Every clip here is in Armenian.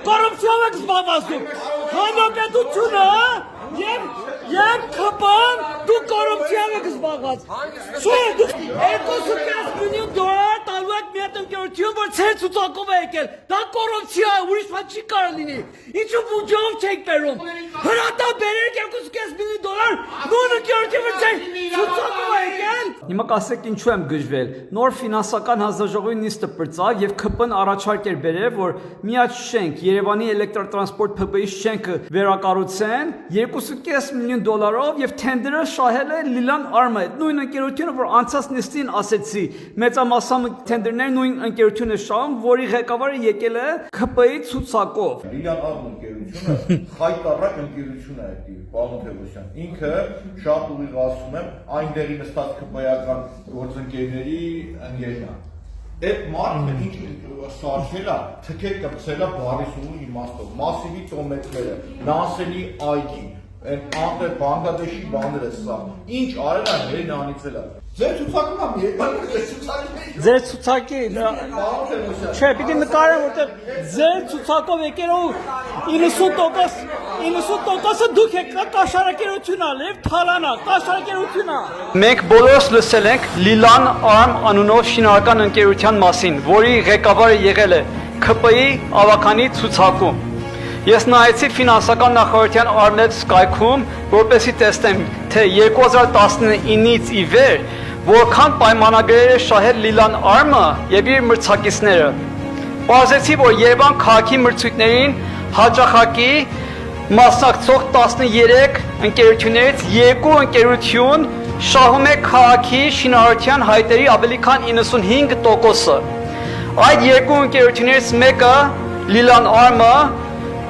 կոռուպցիայով եք զբաղվածում։ Հանրապետությունը եւ ԿՊ-ն դու կոռուպցիայով եք զբաղված։ Չէ, դու 2.5 միլիոն դոլար տալու եք մի հատ ընկերություն, որ ցեր ցուցակով է եկել։ Դա կոռուպցիա է, ուրիշ բան չի կարող լինի։ Ինչու բյուջեով չեք բերում։ Հրատա բերեք 2.5 միլիոն դոլար, նույն ընկերությունը ցեր ցուցակով է եկել։ Հիմա կասեք ինչու եմ գժվել։ Նոր ֆինանսական հանձնաժողովի նիստը պրծավ եւ ԿՊ-ն առաջարկ էր բերել, որ մի հատ շենք Երևանի էլեկտրատրանսպորտ ՓԲ-ի շենքը վերակառուցեն 2.5 միլիոն դոլարով եւ թենդերը շահել է Լիլան Արմը։ Նույն ընկերությունը, որ անցած նիստին ասեցի, մեծամասամբ թենդերներ նույն ընկերությունն է շահում, որի ղեկավարը եկել է ԿՊ-ի ցուցակով։ Լիլան Արմ ընկերությունը խայտառակ ընկերություն է այդի, պարոն Թևոսյան։ Ինքը շատ ուղիղ ասում եմ, այնտեղի նստած ԿՊ-ական գործընկերների ընկերն է։ Այդ մարդը ինչ սարքել է, թքեր կպցել է բարիսուղու իմաստով, մասիվի տոմետները, նասենի այգի, անտեր Բանգլադեշի բաները սա, ինչ արել է հերին անիծել է։ Ձեր ցուցակում եմ եկել, Ձեր ցուցակի Չէ, պիտի նկարեմ, որտեղ ձեր ցուցակով եկել ու 90%-ը դուք եք կաշառակերություն ալև, թալանա, կաշառակերություն ա։ Մենք բոլորս լսել ենք Լիլան Արմ անունով շինարարական ընկերության մասին, որի ղեկավարը եղել է ԿՊ-ի ավականի ցուցակում։ Ես նայեցի ֆինանսական նախարարության Arnet Skype-ում, որպեսզի տեսնեմ, թե 2019-ից ի վեր որքան պայմանագրեր է շահել Լիլան Արմը եւ իր մրցակիցները։ Պարզեցի, որ Երևան քաղաքի մրցույթներին հաճախակի մասնակցող 13 ընկերություններից 2 ընկերություն շահում է քաղաքի շինարարության հայտերի ավելի քան 95%-ը։ Այդ 2 ընկերություններից մեկը Լիլան Արմը,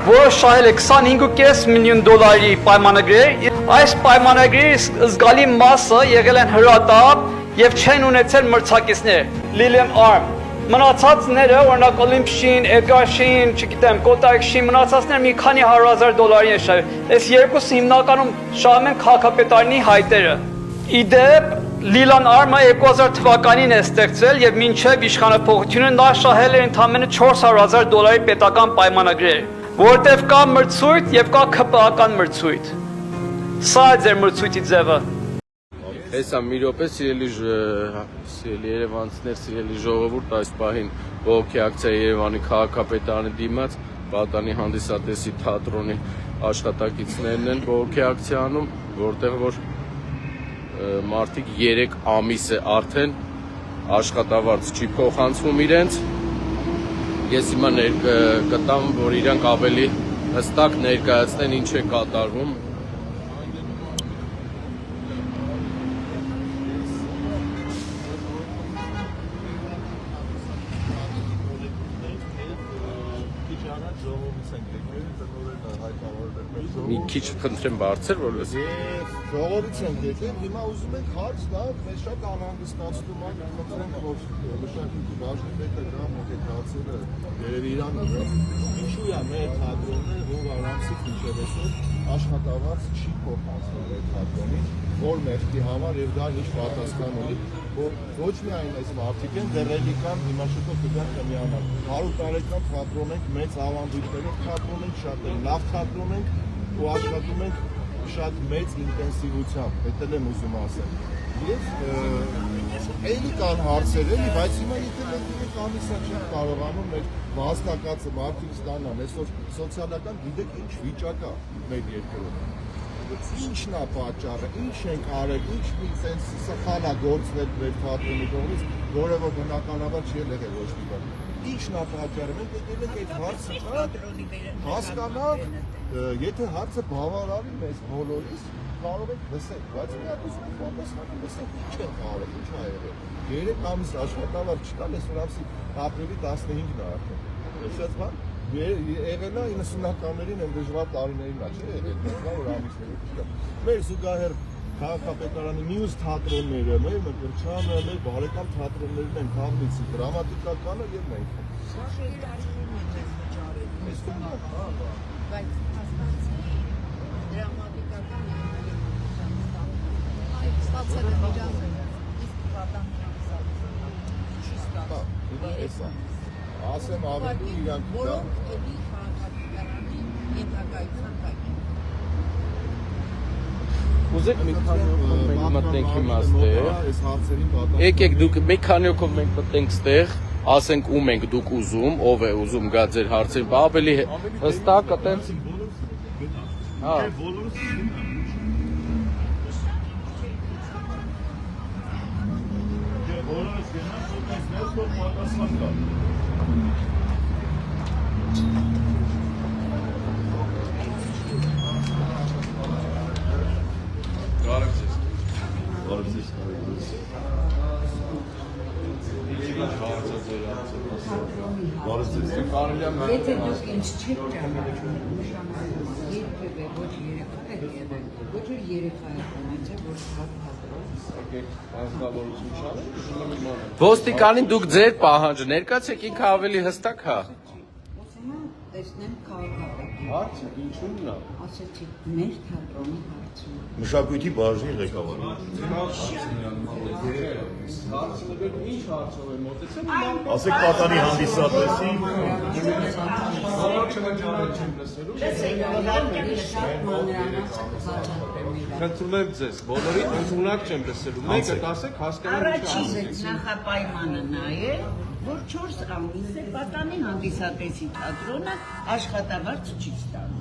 որը շահել է 25.5 միլիոն դոլարի պայմանագրեր, այս պայմանագրերի զգալի մասը եղել են հրատապ եւ չեն ունեցել մրցակիցներ։ Լիլան Արմ, մնացածները, օրինակ Olymp Շին, Edgar Շին, չգիտեմ, Kodak Շին, մնացածները մի քանի 100,000 դոլարի են շահել։ Այս երկուսը հիմնականում շահում են քաղաքապետարանի հայտերը։ Իդեպ Լիլան Արմը 2000 թվականին է ստեղծվել եւ մինչեւ իշխանափոխությունը նա շահել է ընդամենը 400,000 դոլարի պետական պայմանագրեր, որտեղ կա մրցույթ եւ կա ԿՊ-ական մրցույթ։ Սա է ձեր մրցույթի ձևը։ Հեսա մի րոպե, սիրելի երևանցիներ, սիրելի ժողովուրդ, այս պահին բողոքի ակցիա Երևանի քաղաքապետարանի դիմաց Պատանի հանդիսատեսի թատրոնի աշխատակիցներն են բողոքի ակցիա անում, որտեղ որ մարդիկ 3 ամիս է արդեն աշխատավարձ չի փոխանցվում իրենց։ Ես հիմա կտամ, որ իրանք ավելի հստակ ներկայացնեն ինչ է կատարվում։ Մի քիչ խնդրեմ բարձր, որ լսի։ Ժողովից ենք եկել, հիմա ուզում ենք հարց տալ, մեզ շատ անհանգստացնում է, խնդրենք, որ մշակույթի բաժնետը կամ մոտեցածը երևի Իրանը, ինչու է մեր թատրոնը հունվար ամսից մինչև այսօր աշխատավարձ չի փոխանցվել այդ թատրոնին, որ մեղքի համար եւ դա ինչ պատասխան ունի, որ ոչ միայն այս մարդիկ են դեռելի կան, հիմա շուտով կգան կմիանալ։ 100 տարեկան թատրոն ենք, մեծ ավանդույթներով թատրոն ենք, շատ լավ թատրոն ենք ու աշխատում ենք շատ մեծ ինտենսիվությամբ, դա եմ ուզում ասել։ Եվ էլի կան հարցեր էլի, բայց հիմա եթե մենք ամիսա չենք կարողանում մեր վաստակածը մարդիկ ստանան, այսօր սոցիալական գիտեք ինչ վիճակ է մեր երկրում։ Ինչն է պատճառը, ինչ ենք արել, ինչ մի sense սխալ է գործվել մեր թատրոնի կողմից, որը որ բնականաբար չի եղել ոչ մի բան։ Ինչն է պատճառը, մենք եկել ենք այդ հարցը հասկանանք, եթե հարցը բավարարի մեզ բոլորիս, կարող ենք լսել, բայց մի հատ ուզում ենք պատասխանել, լսենք ինչ ենք արել, ինչ ա եղել։ 3 ամիս աշխատավարձ չկան, այսօր ամսի ապրիլի 15-ն է արդեն։ Շատ բան։ Եղել է 90-ականներին են դժվար տարիներին է, չէ՞ եղել, որ ամիսների չկա։ Մեր զուգահեռ քաղաքապետարանի մյուս թատրոնները, մեր Մկրտչյանը, մեր բարեկամ թատրոններն են Քաղնիցի, դրամատիկականը եւ մենք։ Ասեմ ավելի իրանք դա Կուզեք մի քանի օր մենք մտնենք հիմա ստեղ։ Այս հարցերին պատասխան։ Եկեք դուք մի քանի օր մենք մտնենք ստեղ, ասենք ում ենք դուք ուզում, ով է ուզում գա ձեր հարցերին, բա ավելի հստակ այտենց։ Հա։ Եթե դուք ինձ չեք ճանաչում, նշանակում երբևէ ոչ երեխա եք եղել, ոչ որ երեխա եք ունեցել, որ Ոստիկանին դուք ձեր պահանջը ներկայացեք, ինքը ավելի հստակ հա։ Ոսենա տեսնեմ քաղաքապետին, Հարցը ինչու՞մն է։ ասեցի մեր թատրոնի հարցում։ Մշակույթի բաժնի ղեկավար։ Ինչ հարցով է մոտեցել։ Ասեք պատանի հանդիսատեսի Խնդրում եմ ձեզ, բոլորին ընդունակ չեմ լսելու։ Մեկը ասեք հասկանալ ինչ Առաջինը նախապայմանը նա է, որ 4 ամիս է պատանի հանդիսատեսի թատրոնը աշխատավարձ չի ստանում։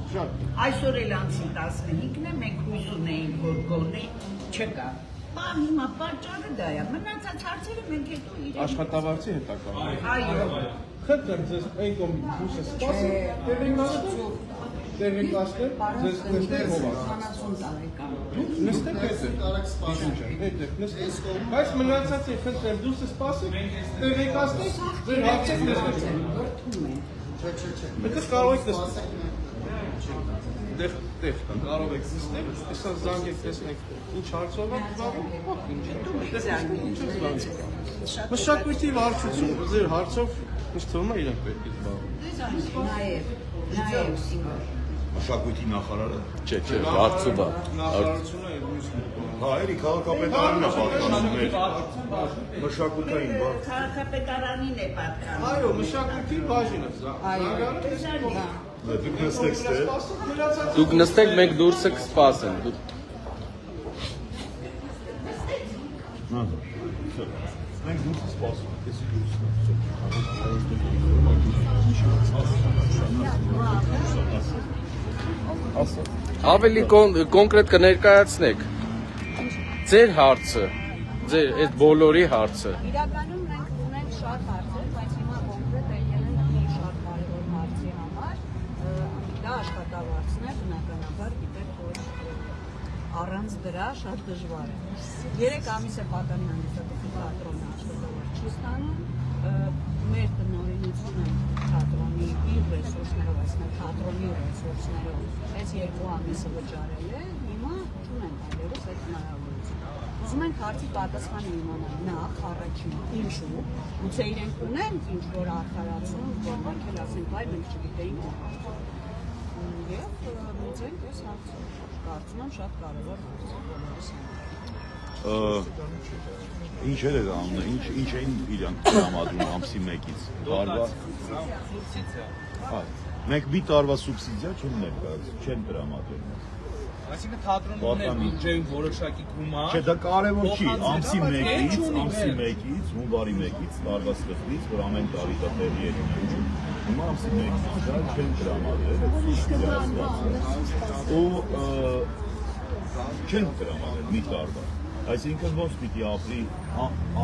Այսօր էլ անցի 15-ն է, մենք հույս ունեինք, որ գոնե չկա։ Բա հիմա պատճառը դա է, մնացած հարցերը մենք հետո իրեն։ աշխատավարձի հետական։ Այո։ Խնդրեմ ձեզ այն կողմից հույսը սպասեք, տեղին կասնեմ, ձեզ նստեք հովա։ 70 տարեկան։ Նստեք հետը, հետը, նստեք։ Բայց մնացածի խնդրեմ դուս սպասեք, տեղին կասնեք, ձեր հարցեք նստեք։ Մետեղ կարող եք նստեք։ Տեղ կա, կարող եք նստեք, այսա զանգեք տեսնեք ինչ հարցով եք զբաղվում, մշակույթի վարչություն, ձեր հարցով ինչ թվում է իրենք պետք է զբաղվում։ Նաև Սիմոն։ մշակույթի նախարարը։ Չէ, հարցումը։ Նախարարությունը եւ մյուս հա, էլի քաղաքապետարանն է պատկանում մեր մշակութային բան։ Քաղաքապետարանին է պատկանում։ Այո, մշակույթի բաժինը։ Դուք նստեք ստեղ։ Դուք նստեք, մենք դուրսը կսպասենք։ Մենք դուրս սպասում ենք, էսի դուրս։ Ավելի կոնկրետ կներկայացնեք ձեր հարցը, ձեր այդ բոլորի հարցը։ Իրականում մենք ունենք շատ հարցեր, բայց հիմա կոնկրետ եկել ենք մի շատ կարևոր հարցի համար։ Դա աշխատավարձն է, բնականաբար գիտեք, որ առանց դրա շատ դժվար է։ 3 ամիս է պատանի հանդիսատեսի թատրոնը աշխատավարձ չի ստանում, մեր տնօրինությունը թատրոնի իր ռեսուրսներով, այսինքն թատրոնի ռեսուրսներով այս 2 ամիսը վճարել է, հիմա չունենք այլևս այդ հնարավորությունը։ Ուզում ենք հարցի պատասխանը իմանալ նախ առաջին ինչու, գուցե իրենք ունեն ինչ-որ արդարացում, որ մենք էլ ասենք, այ մենք չգիտեինք եւ մոծենք այս հարցը։ Կարծում եմ շատ կարևոր հարց է բոլորիս համար։ Ինչ էր դա ամնը, ինչ էին իրանք տրամադրում ամսի 1-ից։ Տարվա Մենք մի տարվա սուբսիդիա չեն ներկայացնում, չեն տրամադրում։ Այսինքն թատրոններն ունեն որոշակի գումար։ Չէ, դա կարևոր չի, ամսի 1-ից, հունվարի 1-ից, տարվա սկզբից, որ ամեն տարի դա տեղի է ունենում։ Հիմա ամսի 1-ից դա չեն տրամադրել, ու չեն տրամադրել մի տարվա։ Այսինքն ոնց պիտի ապրի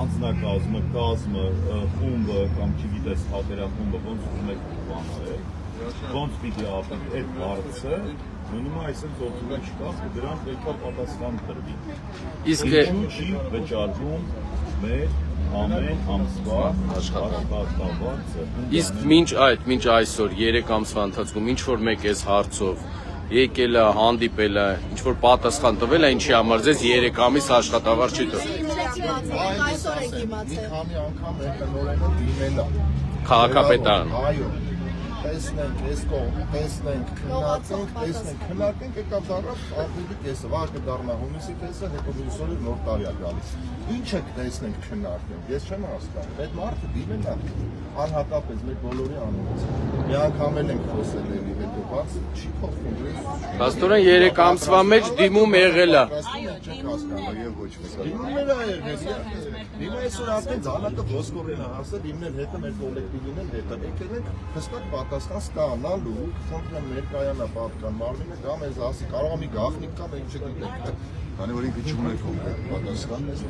անձնակազմը, կազմը, խումբը կամ չգիտես հատերախումբը ոնց ուզում եք բանել, ոնց պիտի ապրի այդ հարցը, մնում է այսինքն գործում չկա, դրան պետք է պատասխան տրվի։ Իսկ չի վճարվում մեր ամեն ամսվա աշխատավարձը։ Իսկ մինչ այսօր 3 ամսվա ընթացքում ինչ որ մեկ էս հարցով եկել է, հանդիպել է, ինչ որ պատասխան տվել է, ինչի համար ձեզ 3 ամիս աշխատավարձ չի տվել։ Այսօր եք իմացել։ Մի քանի անգամ եկնորենը դիմել է։ Քաղաքապետարան։ Այո։ Տեսնենք, այս կողմ, տեսնենք, քննարկենք, եկավ դառավ ապրիլի կեսը, վաղ կդառնա հունիսի կեսը, հետո լույսորը նոր տարի է գալիս։ Ինչը տեսնենք, քննարկենք, ես չեմ հասկանում։ Այդ մարդը դիմել է անհատապես մեր բոլորի անունից։ Մի անգամ էլ ենք խոսել էլի հետո, բայց չի փոխվում։ Փաստորեն 3 ամսվա մեջ դիմում եղել է։ կա եւ ոչ մեկ։ Հիմները հիմա այսօր արդեն ցանակը ոսկորեն հասել, հիմներ հետը մեր կոլեկտիվին են հետը եկել են հստակ պատասխան ստանալու, խնդրեմ ներկայանա պատկան մարմինը կամ այս ասի կարող է մի գաղտնիք կամ ինչ չգիտենք։ Քանի որ ինքը չունի կոնկրետ պատասխան, ես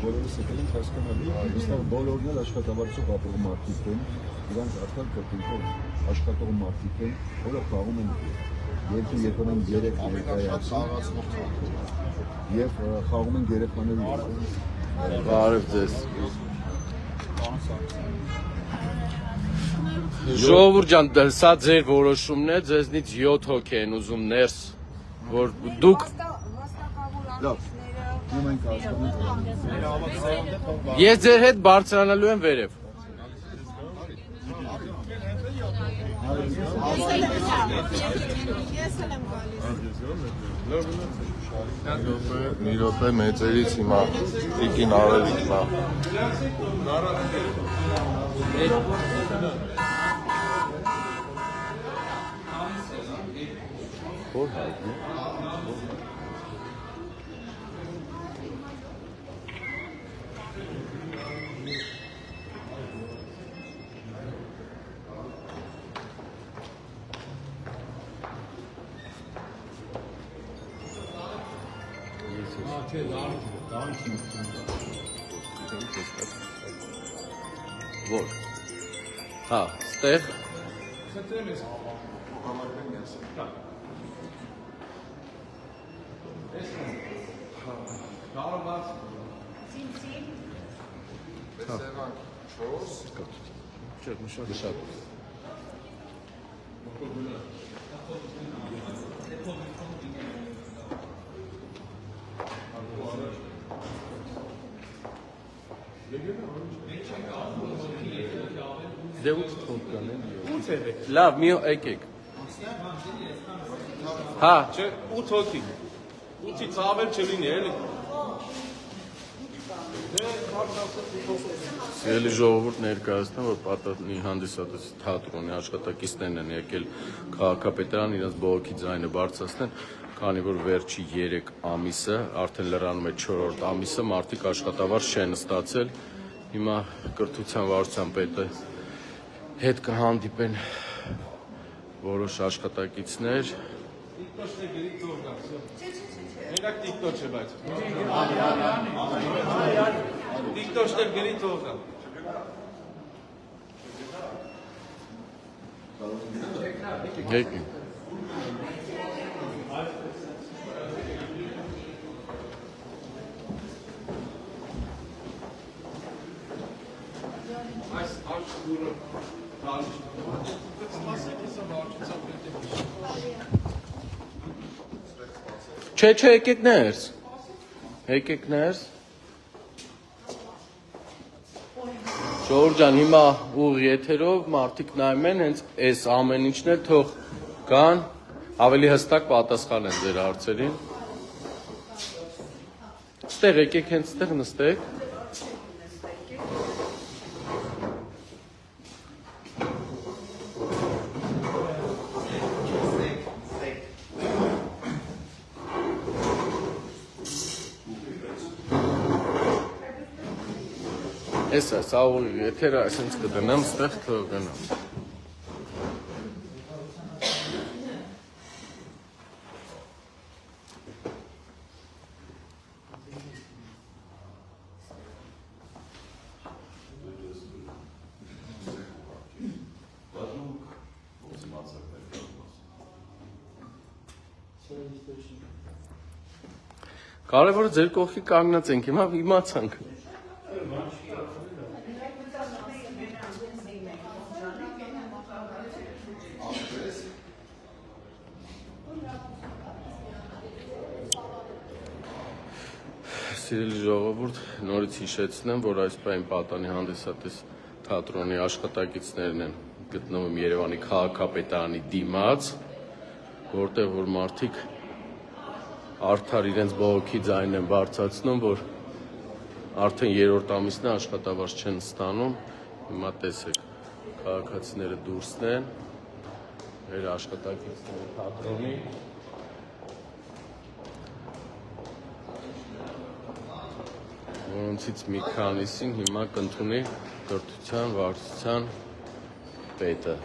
բոլորս եկել ենք հասկանալու, այստեղ բոլորն էլ աշխատավարձով ապրող մարդիկ են, իրանց արդեն կրկինքով աշխատող մարդիկ են, որը խաղում են երկու երբեմն 3 ներկայացում եւ խաղում են երեխաների Բարև ձեզ։ Ժողովուրդ ջան, սա ձեր որոշումն է, ձեզնից 7 հոգի են ուզում ներս, որ դուք Լավ, մենք հասկանում Ես ձեր հետ բարձրանալու եմ վերև։ մի րոպե մեծերից հիմա տիկին Արևիկն է։ Որ հայտնի։ Որ։ Հա, ստեղ Դե ո՞ւց թողնան են։ Ո՞ց է։ Լավ, մի եկեք։ Հա, Չէ, 8 հոգի։ 8-ից ավել չլինի, էլի։ Սիրելի ժողովուրդ ներկայացնում, որ պատանի հանդիսատեսի թատրոնի աշխատակիցներն են եկել քաղաքապետարան իրենց բողոքի ձայնը բարձրացնեն, քանի որ վերջի 3 ամիսը, արդեն լրանում է 4-րդ ամիսը, մարդիկ աշխատավարձ չեն ստացել։ Հիմա կրթության վարչության պետը հետ կհանդիպեն որոշ աշխատակիցներ։ Մենակ TikTok չէ, բայց։ TikTok-ն էլ գրի թողա։ Եկեք։ Այս աշխուրը Չէ, եկեք ներս։ Եկեք ներս։ Ժողովուրդ ջան, հիմա ուղիղ եթերով մարդիկ նայում են, հենց այս ամեն ինչն էլ թող կան, ավելի հստակ պատասխան են ձեր հարցերին։ Ստեղ եկեք, հենց ստեղ նստեք։ Էսա, սա ուղիղ եթերը, այսինչ կդնեմ, ստեղ կգնամ։ Կարևորը ձեր կողքի կանգնած ենք, հիմա իմացանք։ Սիրելի ժողովուրդ, նորից հիշեցնեմ, որ այս պահին պատանի հանդիսատես թատրոնի աշխատակիցներն են գտնվում Երևանի քաղաքապետարանի դիմաց, որտեղ որ մարդիկ արդար իրենց բողոքի ձայնն են բարձրացնում, որ արդեն 3-րդ ամիսն է աշխատավարձ չեն ստանում։ Հիմա տեսեք, քաղաքացիները դուրսն են, մեր աշխատակիցները թատրոնի նրանցից մի քանիսին հիմա կընդունի կրթության վարչության պետը։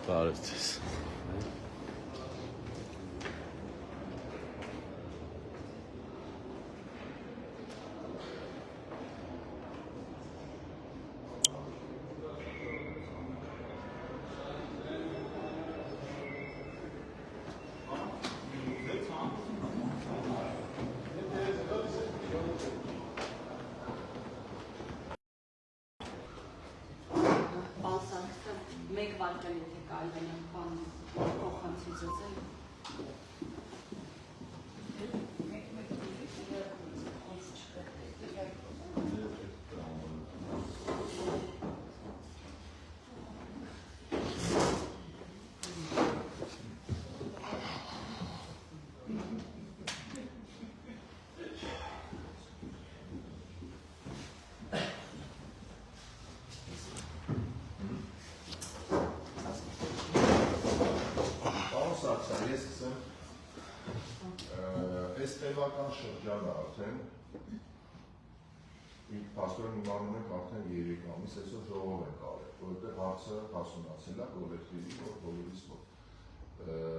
Բարև ձեզ։ Մեկ վարկան եթե կարողանան բան փոխանցել։ Ես ասեմ, այս տևական շրջանը արդեն պաստորեն իմանում ենք արդեն 3 ամիս, այսօր ժողով ենք արել, որովհետև հարցը հասունացել է կոլեկտիվի մոտ, բոլորիս մոտ։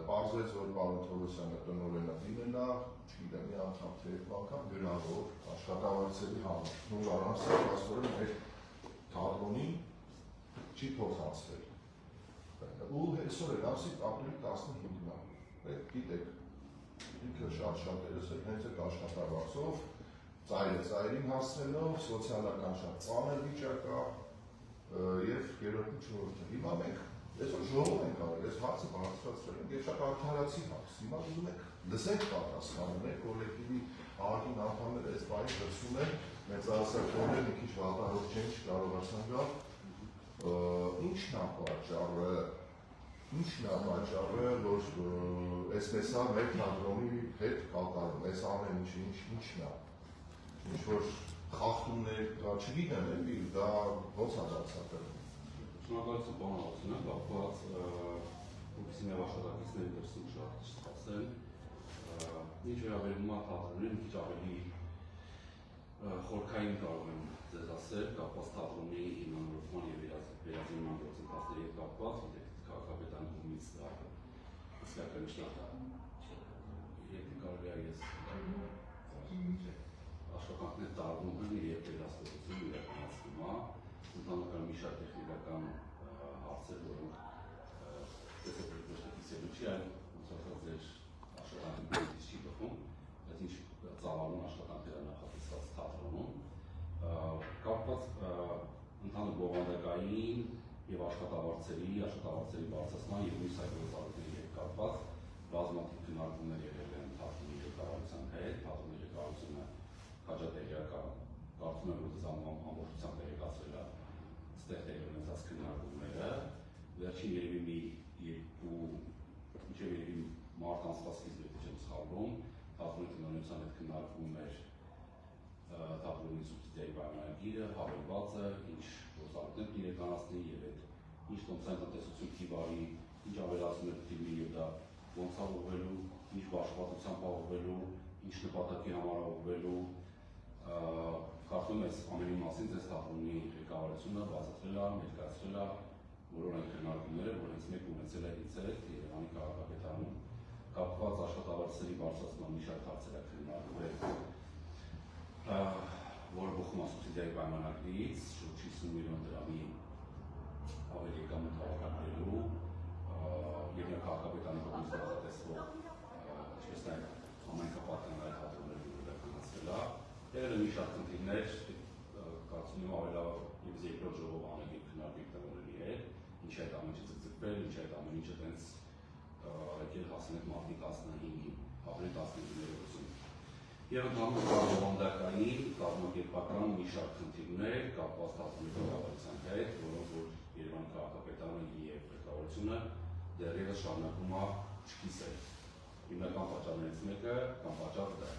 Պարզվեց, որ պարոն Թովոսյանը տնօրենը դիմել է, չգիտեմ, մի անգամ թե երկու անգամ գրավոր աշխատավարձերի համար։ Նույն առանց պաստորեն մեր թատրոնին չի փոխանցվել։ Ու այսօր էլ ասի ապրիլի 15-ն է, գիտեք, ինքը շատ-շատերս էլ հենց այդ աշխատավարձով, ծայրին հասնելով, սոցիալական շատ ծանր վիճակ է և երրորդն չորրորդը։ Հիմա մենք այսօր ժողով ենք արել, այս հարցը բարձրացրել ենք, և շատ արդարացի հարց, հիմա ուզում ենք լսենք պատասխանում ենք, կոլեկտիվի արտին անդամները այս բանի դրսում են, մեծահասակները մի քիչ վատահող չեն չկարողացան գալ, ինչն է պատճառը, որ այս մեսա մեր թատրոնի հետ կատարում, այս ամեն ինչն է, ինչ-որ խախտումներ կա, չգիտեմ էլի, դա ոնց է դարձակել։ Շնորհակալություն պարոն Ալթունյան, կապված որպեսզի մեր աշխատակիցների դրսում շատ չսպասեն, ինչ վերաբերում է թատրոնին, մի քիչ ավելի խորքային կարող եմ ձեզ ասել, կապված թատրոնի հիմնավորման և վերազինման գործընթացների հետ կապված, քաղաքապետարանի կողմից դա իսկական եթե կարելի է ես աշխատանքներ տարվում են և վերահսկողություն իրականացվում է, ընդհանրական մի շարք տեխնիկական հարցեր, որոնք տեսակետի չի այլ ձեր աշխատանքներից չի բխում, բայց ինչ ծավալուն աշխատանքներ նախատեսված թատրոնում, կապված ընդհանուր բովանդակային և աշխատավարձերի բարձրացման և մյուս այդ գործառույթների հետ կապված բազմաթիվ քննարկումներ եղել են թատրոնի ղեկավարության հետ, թատրոնի ղեկավարությունը քաջատեղյակա կարծում եմ, որ դες ամբողջությամբ տեղեկացրել է ստեղ տեղի ունեցած քննարկումները, վերջին երևի մի երկու մինչև երևի մարտ անցկացվից եթե չեմ սխալվում, թատրոնի տնօրենության հետ քննարկվում էր թատրոնի սուբսիդիայի պայմանագիրը, հավելվածը, ինչ գործառույթներ իրականացնի և այդ ինչ տոմսային տնտեսություն թիվարի, ինչ ավելացումներ թիվի և դա ոնց է ուղղվելու, ինչ բաշխվածությամբ է ուղղվելու, ինչ նպատակի համար է ուղղվելու, կարծում ես ամենի մասին ձեզ թատրոնի ղեկավարությունը բացատրել է, ներկայացրել է բոլոր այն քննարկումները, որ հենց մեկ ունեցել է ինձ հետ Երևանի քաղաքապետարանում կապված աշխատավարձերի բարձրացման մի շարք հարցեր է քննարկվել, որը բխում է սուբսիդիայի պայմանագրից, շուրջ 50 միլիոն դրամի ավելի եկամուտ հավաքագրելու և նա քաղաքապետարանի կողմից նախատեսվող ինչպես նաև համայնքապատկանային թատրոնների իրականացվել է։ Եղել են մի շարք խնդիրներ, կարծում եմ ավելի և երկրորդ ժողով անենք և քննարկենք տնօրենի հետ, ինչ է այդ ամեն ինչը ձգձգվել, ինչ է այդ ամեն ինչը տենց եկել հասնենք մարտի 15-ին, ապրիլի 15-ին։ Եվ ընդհանուր բովանդակային, կազմակերպական մի շարք խնդիրներ կապված թատրոնի ղեկավարության հետ, որոնք որ Երևանի քաղաքապետարանը և ղեկավարությունը դեռևս շարունակում է չկիսել։ Հիմնական պատճառներից մեկը կամ պատճառը դա է։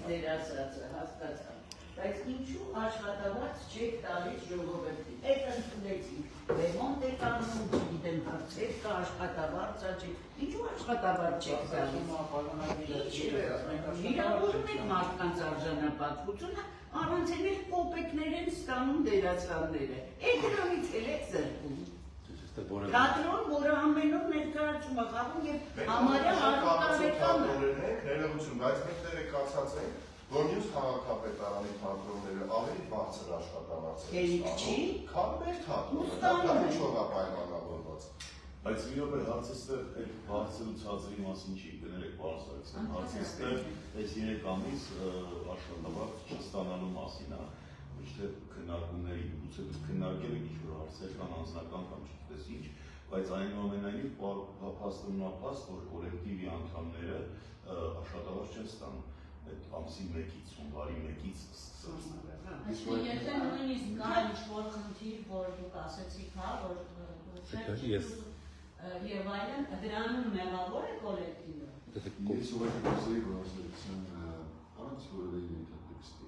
Ձեր ասածը հասկացա, բայց ինչու աշխատավարձ չեք տալիս ժողովրդին։ Այդ ընդունեցինք, ռեմոնտ եք անում, չգիտեմ հարցեր կա աշխատավարձ աճի։ Ինչու աշխատավարձ չեք տալիս։ Վիրավորում եք մարդկանց արժանապատվությունը, առանց էլ կոպեկներ են ստանում դերասանները։ Էկրանից էլ եք զրկում։ Թատրոն, որը ամեն օր ներկայացում է խաղում եւ համարյա 100 տարեկան է։ Ներողություն, բայց մենք տեղեկացած ենք, որ մյուս քաղաքապետարանի թատրոնները ավելի բարձր աշխատավարձ են ստանում, քան մեր թատրոնը, դա ինչով է պայմանավորված։ Բայց մի րոպե հարցը ստեղ այդ բարձր ու ցածրի մասին չի գնել եք պարոն Սարգսյան, հարցը ստեղ այս 3 ամիս աշխատավարձ չստանալու մասին է, ոչ թե քննարկումների, գուցե դուք քննարկել եք ինչ-որ հարցեր կամ անձնական կամ չգիտես ինչ, բայց այնուամենայնիվ փաստորնափաստ, որ կոլեկտիվի անդամները աշխատավարձ չեն ստանում այդ ամսի 1-ից, հունվարի 1-ից սկսած։ Իսկ եթե նույնիսկ կա ինչ-որ խնդիր, որ դուք ասեցիք, հա, որ եւ այլն, դրանում մեղավոր է կոլեկտիվը։ Ես ուղղակի կուզեի, որ ասեցին առանց որևէ ենթատեքստի,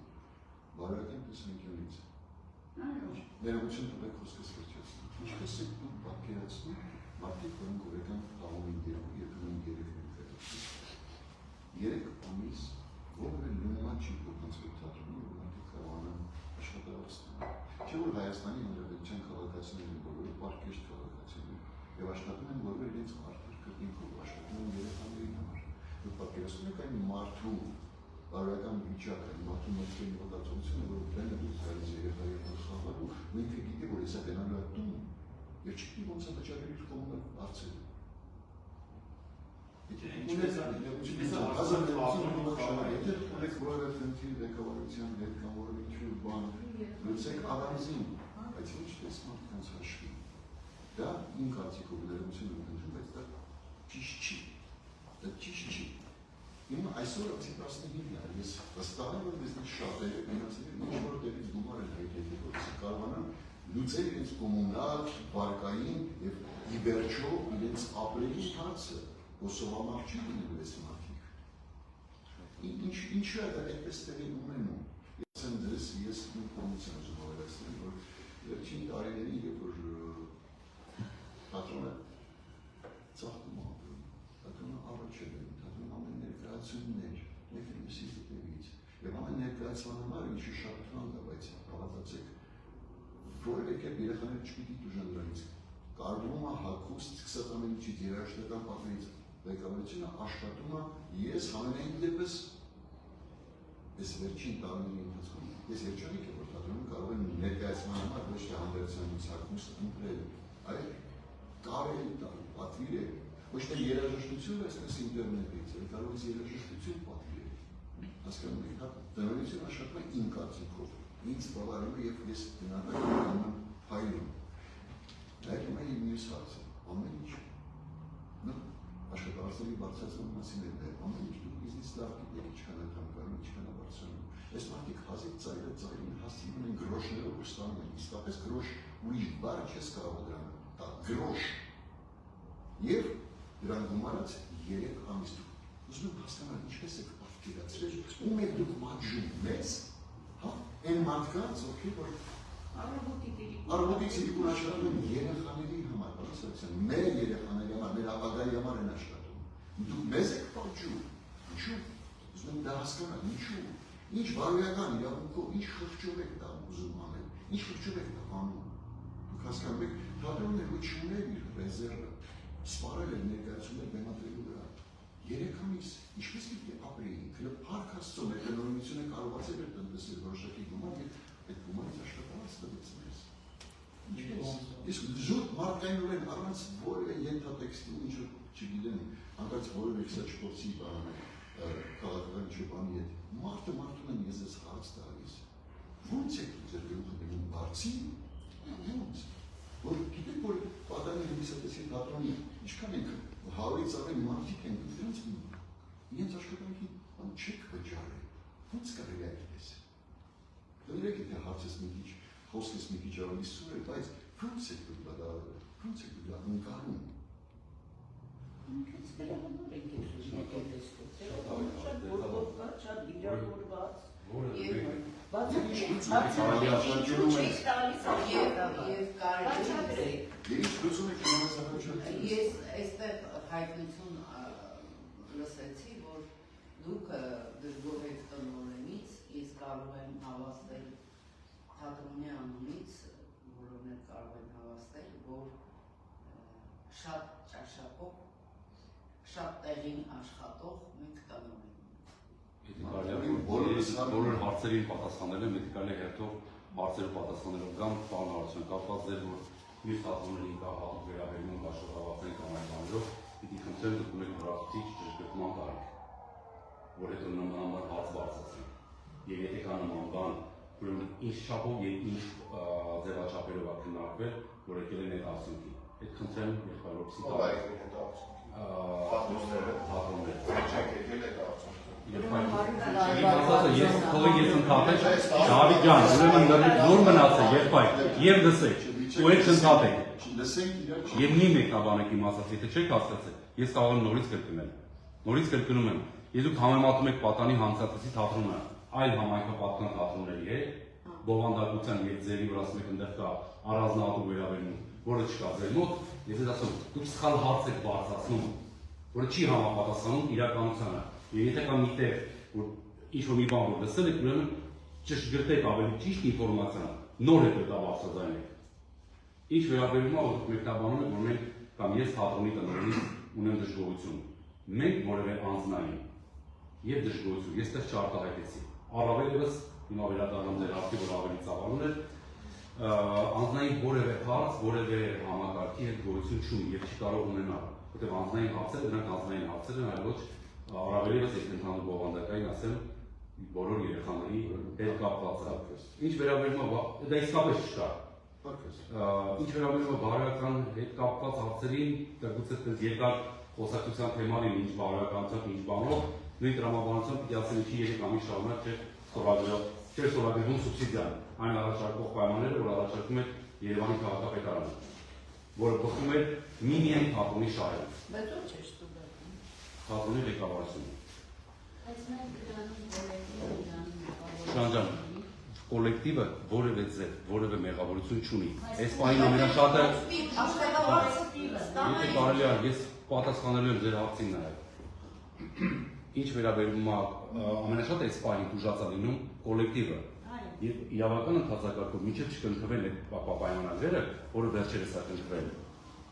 բարոյական տեսանկյունից։ Ներողություն տվեք խոսքս վերջացնում։ Ինչպես եք դուք պատկերացնում մարդիկ, որոնք օրական տաղում են դերում, երբեմն 3 ամիս որևէ լույնման չի փոխանցվել թատրոնի, որ մարդիկ կարողանան աշխատավարձ ստանալ։ Չէ՞ որ Հայաստանի Հանրապետության քաղաքացիներն բոլորը պարկեշտ քաղաքացիներ եւ աշխատում են որևէ իրենց արդար կրկինքով աշխատում են երեխաների համար։ Դուք պատկերացնում եք այն մարդու բարոյական վիճակը, մարդու մտքերի մոտածությունը, որ բանը դուրս գալիս երեխայի հետ խաղալու, ու ինքը գիտի, որ հեսա գնալու է տուն եւ չգիտի ոնց է վճարել իր կոմունալ հարցերը։ Եթե ունեք որևէ խնդիր ղեկավարության հետ կամ որևէ ինչ-որ բան, լուծեք առանձին, բայց ոչ թե մարդկանց հաշվի։ Դա իմ կարծիքով ներողություն եմ խնդրում, բայց դա ճիշտ չի։ Դա ճիշտ չի։ Հիմա այսօր ասի 15-ն է, ես վստահ եմ, որ մեզնից շատերը գնացել են ինչ-որ տեղից գումար են հայտնել, որպեսզի կարողանան լուծել իրենց կոմունալ, վարկային եւ ի վերջո իրենց ապրելի հարցը, Կոսովամար չի լինելու այս մարդիկ։ Ինչու է դա այդպես տեղի ունենում։ Ես եմ դες, ես իմ կողմից եմ ուզում ավելացնել, որ վերջին տարիներին, երբ որ թատրոնը ծաղկում ապրում, թատրոնը առաջ է բերում, թատրոնը ամեն ներկայացումներ, մեկ մյուսի հետևից, եւ ամեն ներկայացման համար ինչի շատ թանկ է, բայց հավատացեք, որևէ կերպ երեխաները չպիտի տուժան դրանից։ Կարվում է հագուստ սկսած ամեն ինչից երաժշտական պատներից ղեկավարությունը աշխատում է, ես համենայն դեպս այս վերջին տարիների ընթացքում ես երջանիկ եմ, որ թատրոնում կարող են ներկայացման համար ոչ թե հանդերձյալից հագուստ ընտրել, այլ կարելի տալ, պատվիրել, ոչ թե երաժշտություն այսպես ինտերնետից, այլ կարող ես երաժշտություն պատվիրել։ Հասկանում եք, տնօրինությունը աշխատում է իմ կարծիքով, ինձ բավարարում է եւ ես գնահատական եմ փայլում։ Դա հիմա իմ մյուս հարցը, ամեն ինչ աշխատավարձերի բարձրացման մասին է, ամեն ինչ դուք իզնից լավ գիտեք, ինչքան է թանկարում, ինչքան է բարձրանում։ Այս մարդիկ հազիվ ծայրին հասցնում են գրոշներով ու ստանում են, իսկապես գրոշ ուրիշ բառ չես կարող դրան տալ, գրոշ։ Եվ դրան գումարած 3 ամիս դուք ուզում եք հասկանալ ինչպես եք պատկերացրել, ում եք դուք մատժում մեզ, հա, այն մարդկանց, ովքեր որ Առավոտից իրիկուն աշխատում են երեխաների համար, մեր երեխաների համար, մեր ապագայի համար են աշխատում։ Դուք մեզ եք պատժում, ինչու՞, ուզում եմ դա հասկանալ, ինչու՞, ինչ բարոյական իրավունքով, ինչ խղճով եք դա ուզում անել, ինչ խղճով եք դա անում։ Դուք հասկանում եք, թատրոնը ոչ ուներ իր ռեզերվը, սպարել էր ներկայացումներ բեմադրելու վրա։ 3 ամիս, ինչպես պիտի ապրեին, փառք Աստծո, մեր տնօրինությունը կարողացել էր տնտեսել որոշակի գումար եւ այդ գումարից աշխատավարձ տվեց մեզ։ Իսկ զուտ մարդկայնորեն առանց որևէ ենթատեքստի, ինչ-որ չգիտեմ, հանկարծ որևէ քսա չփոխի բանը, քաղաքական ինչ-որ բանի հետ, մարդուն են ես ես հարց տալիս։ Ո՞նց եք ձեր գլուխը դնում բարձի, ո՞նց։ Որ գիտեք, որ պատանի հանդիսատեսի թատրոնի ինչքան ենք 100-ից ավելի մարդիկ են, դրանց իրենց աշխատանքի բան չեք վճարել, ո՞նց կարելի է այդպես։ Դրեք եթե հարցես մի քիչ, խոսքես մի քիչ ավելի սուր է, բայց ո՞նց եք դուք դա ընկալում։ Ինքս վերաբերում եք ես շատ վիրավորված Ես այստեղ հայտնություն լսեցի, որ դուք դժգոհ եք տնօրենից, ես կարող եմ հավաստել թատրոնի անունից, որոնք կարող են հավաստել, որ շատ ճաշակող, շատ տեղին աշխատող մենք տնօրեն։ Բոլոր հարցերին պատասխանել եմ, եթե կարելի է հերթով հարցերը պատասխանելով կամ պարոն Հարությունյան կապված ձեր որ մյուս թատրոններին կա հատուկ վերաբերում աշխատավարձերի կամ այլ բաներով, պիտի խնդրեմ դուք ունեք լրացուցիչ ճշգրտման տարիք, որ հետո նման հարց բարձրացնենք։ Եվ եթե կա նման բան, ուրեմն ինչ չափով եւ ինչ ձևաչափերով է քննարկվել, որ եկել են այդ արդյունքի։ Այդ խնդրեմ եղբայրոքսի Ես ընդհատել Դավիթ ջան, ուրեմն նոր մնացել եղբայր եւ լսեք ու այդ ընդհատեք եւ մի մեկնաբանեք իմ ասած եթե չեք հասկացել ես կարող եմ նորից կրկնում եմ ես դուք համեմատում եք պատանի հանցածի թատրոնը այլ համայնքապատական թատրոնների հետ բովանդակության եւ ձերի որ ասում եք այնտեղ կա առանձնահատուկ վերաբերում որը չկա ձեր մոտ ես ես ասում դուք սխալ հարց եք բարձրացնում որը չի համապատասխանում իրականությանը եւ եթե կա միտեղ որ ինչ-որ մի բան որ լսել եք ուրեմն ճշգրտեք ավելի ճիշտ ինֆորմացիան նոր հետո դա բարձրացնեք ինչ վերաբերում է որ մեկնաբանում եք որ մենք կամ ես թատրոնի տնօրենից ունեմ դժգոհություն մենք որևէ անձնային եւ դժգոհություն ես դեռ չարտահայտեցի առավել եւս հիմա վերադառնում ձեր հարցի որ ավելի ծավալուն է անձնային որևէ հարց որևէ համակարգի հետ գոյություն չունի եւ չի կարող ունենալ որտեղ անձնային հարցերը դրանք անձնային հարցեր են այլ ոչ առավել եւս եթե ընդհանուր բովանդակային ասեմ բոլոր երեխաների հետ կապված է ինչ վերաբերում է դա իսկապես չկա ինչ վերաբերում է բարոյական հետ կապված հարցերին դա գուցե այդպես երկար խոսակցության թեմանին ինչ բարոյականությամբ ինչ բանով նույն տրամաբանությամբ պիտի ասեմ ինչի 3 ամիս շարունակ չէր ստորագրվում սուբսիդիան այն առաջարկող պայմանները որ առաջարկում է Երևանի քաղաքապետարանը որը բխում է միմիայն թատրոնի շահերը Բայց ո՞ր չէ ստուգում թատրոնի ղեկավարությունը Բայց մենք դրանում Շանջան կոլեկտիվը որևէ ձև, որևէ մեղավորություն չունի։ Այս պահին ամենաշատը Եթե կարելի է, ես պատասխանելու եմ ձեր հարցին նաև։ Ինչ վերաբերում է ամենաշատը այս պահին ուժած է լինում կոլեկտիվը։ Եվ իրավական ընթացակարգով մինչև չկնքվեն այդ պայմանագրերը, որը վերջերս է կնքվել,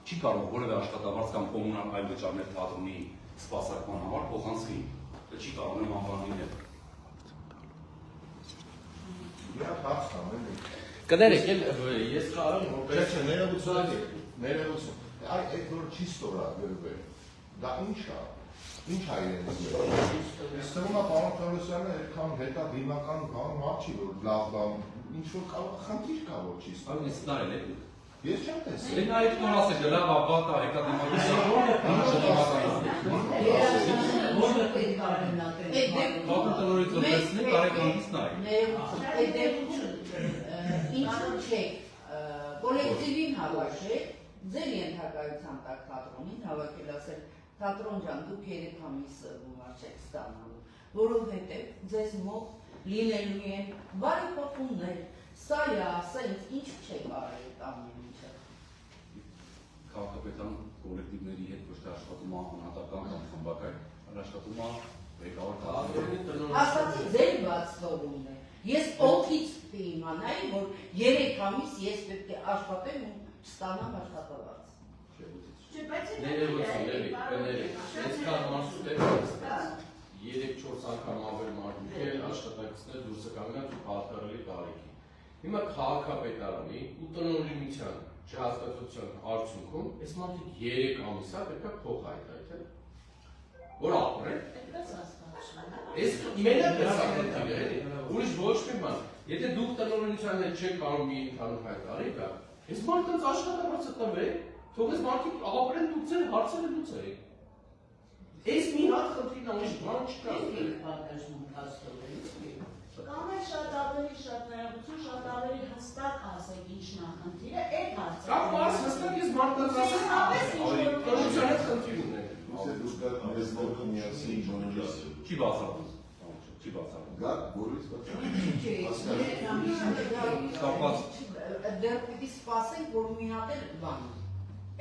չի կարող որևէ աշխատավարձ կամ կոմունալ այլ վճարներ թատրոնի սպասարկման համար փոխանցվի։ Դա չի կարող նման բան լինել։ Կներեք, ես կարող եմ որպես ներողություն։ Այդ որ չի ստորագրվել։ Դա ինչ է։ Ինչ է իրենից։ Ստորումա պարոն Թովմասյանը այդքան հետադիմական բան չի որ լավ բան ինչ որ խնդիր կա որ չի ստորագրել։ Այս նայել եք։ Ես չեմ տեսել։ Դե նայեք նոր ասեք, լավ ապատա Ինչու՞ չեք կոլեկտիվին հավաքել, ձեր ենթակայության տակ թատրոնին հավաքել, ասել թատրոն ջան, դուք 3 ամիս գումար չեք ստանալու, որովհետև ձեզ մոտ լինելու են բարեփոխումներ, սա է, ասա, ինչ չեք արել այդ ամեն ինչը։ Քաղաքապետան կոլեկտիվների հետ ոչ թե աշխատում է անհատական կամ խմբակային, այլ աշխատում է ղեկավար թատրոնի Ասացի ձեր բաց թողումն է։ Ես օգից իմանայի, որ 3 ամիս ես պետք է աշխատեմ ու ստանամ աշխատավարձ։ Ներողություն, այսքան մասուտ է 3-4 անգամ ավել մարդուկել աշխատակիցներ դուրս կանգնած ու պատկառելի տարիքի։ Հիմա քաղաքապետարանի ու տնօրինության չհասկացության արդյունքում այս մարդիկ 3 ամիսա պետք է փող հայտարարել։ Որ ապրեն։ Այս մենակ դասակետը էլի։ Ուրիշ ոչ մի բան։ Եթե դուք տնօրինության հետ չեք կարող մի ընդհանուր հայտարարել, այս մարդկանց աշխատավարձը տվեք, թող այս մարդիկ ապրեն դուք ձեր հարցերը լուծեք։ Այս մի հատ խնդրին ուրիշ բան չկա։ Կամ է շատ ավելի շատ ներողություն, շատ ավելի հստակ ասեք ինչն է խնդիրը, այդ հարցը։ Կամ բաց հստակ ես մարդկանց ասեմ, տնօրինության հետ խնդիր ունենք։ Չի բացառվում։ Չի բացառում։ Գա բոլորից բացառում։ Դեռ պիտի սպասենք, որ մի հատ էլ բան։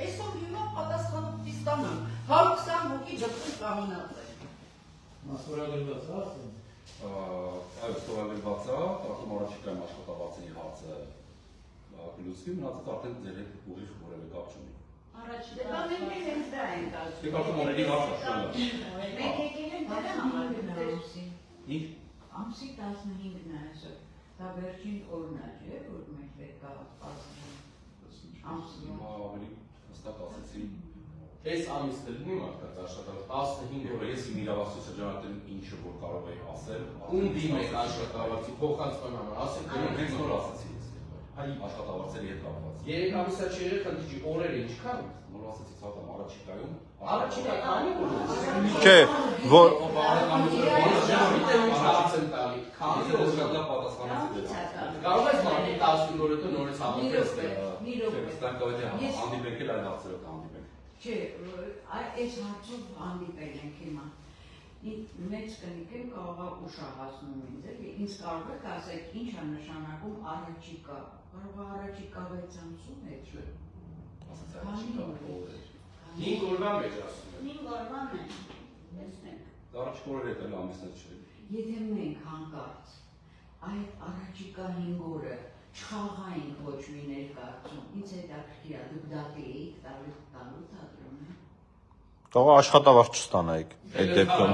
Այսօր հիմա պատասխանը պիտի ստանան։ 120 հոգի դեպքում կամինացել։ Մասնավորագրված ասեմ։ Այո, ստորագրված է, արդեն առաջիկայում աշխատավարձերի հարցը կլուծվի, մնացած արդեն ձեր հետ ուրիշ որևէ կապ չունի։ Դե բա մենք էլ հենց դա ենք ասում։ Դե կարծում օրերի հարցը շնորհ։ Մենք եկել ենք դրա համար գնացի։ Ինչ։ Ամսի 15-ն է այսօր։ Դա վերջին օրն է, չէ՞, որ մենք պետք է ասենք։ Հիմա ավելի հստակ ասեցի։ Այս ամիսը լինի մարդկանց աշխատանք 15 օր Ես իմ իրավասու շրջանակներում ինչը որ կարող էի ասել, ում դիմեք աշխատավարձի փոխանցման համար, ասեք հենց նոր ասեցի ես աշխատավարձերի հետ կապված։ 3 ամիսա չի եղել, խնդրի օրերը ինչքան։ Նոր ասեցի ցավամ առաջիկայում։ Առաջիկա քանի օր։ Չէ, որ Քանի օր պատասխանեցի։ Կարող ես մարդի 15 օրը նորից հավաքել։ Ստանկավետի հանդիպենք էլ այդ հարցերով կհանդիպենք։ Չէ, այս հարցով հանդիպել ենք հիմա։ Մեծ կնիկ եմ կարող է ուշահասնում ինձ, էլի, ինձ կարող եք ասեք ինչ է նշանակում առաջիկա, կարող է առաջիկա 6 ամսում է, չէ։ Ասացի առաջիկա օր։ 5 օրվա մեջ ասում եմ։ 5 օրվան է, տեսնենք։ Առաջիկա օրերը էլ ամիսներ չէ։ Եթե մենք հանկարծ այդ առաջիկա 5 օրը չխաղայինք ոչ մի ներկայացում, ինձ հետաքրքիր է, դուք դատի էիք տալու թատրոնը։ Թող աշխատավարձ չստանայիք այդ դեպքում։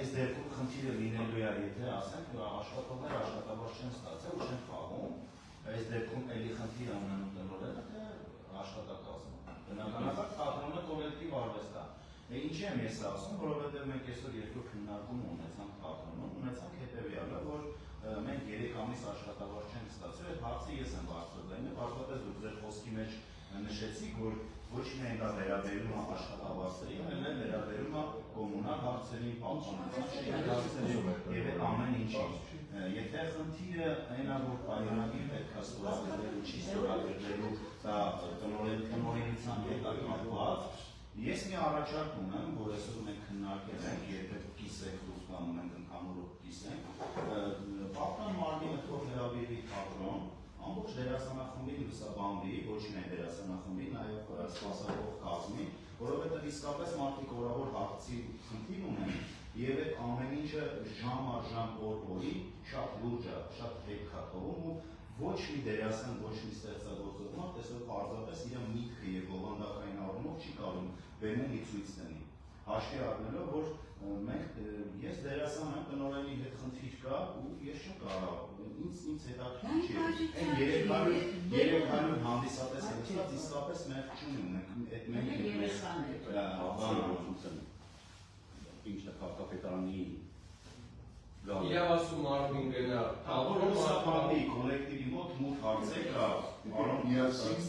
Այս դեպքում խնդիրը լինելու է, եթե ասենք աշխատողները աշխատավարձ չեն ստացել, չեն խաղում, այս դեպքում էլի խնդիրը ունենում տնօրենը, թե աշխատակազմը։ Բնականաբար թատրոնը կոլեկտիվ արվեստ է։ Ինչի եմ ես ասում, որովհետև մենք այսօր երկու քննարկում ունեցանք թատրոնում, ունեցանք հետևյալը, որ մենք 3 ամիս աշխատավարձ չենք ստացել, այդ հարցը ես եմ բարձրացնում, պարզապես դուք ձեր խոսքի մեջ նշեցիք, որ ոչ միայն դա վերաբերում է աշխատավարձերի, այլ վերաբերում է կոմունալ հարցերին, պաշտպանության հարցերին եւ այդ ամեն ինչին։ Եթե խնդիրը այն է, որ պայմանագիր պետք է ստորագրելու, չի ստորագրելու, դա տնօրենության հետ կապված, ես մի առաջարկ ունեմ, որ այսօր մենք քննարկել ենք, եթե կիսենք դուք կամ մենք ընդհանուր կիսենք, Պապան մարմինը թող հրավիրի թատրոն, ամբողջ դերասանախմբին լուսաբանվի, ոչ միայն դերասանախմբի, նաև սպասավորող կազմի, որովհետև իսկապես մարդիկ օրավոր հարցի խնդիր ունեն, եւ այդ ամեն ինչը ժամ առ ժամ օր-օրի շատ լուրջ է, շատ հետք է թողում ու ոչ մի դերասան, ոչ մի ստեղծագործող մարդ այսօր պարզապես իր միտքը եւ բովանդակային առումով չի կարող բեմում ցույց տանի։ Հաշվի առնելով, որ մենք ես դերասան եմ, տնօրենի հետ խնդիր կա ու ես չեմ կարող ինձ հետաքրքիր չէ։ Այն 300 հանդիսատես հետքած իսկապես մենք չունենք, մենք ինչ է կապիտանի Իրավասու մարմին գնա, թատրոն սապատի կոլեկտիվի մոտ մուտ հարցեր կա, արոն միասին,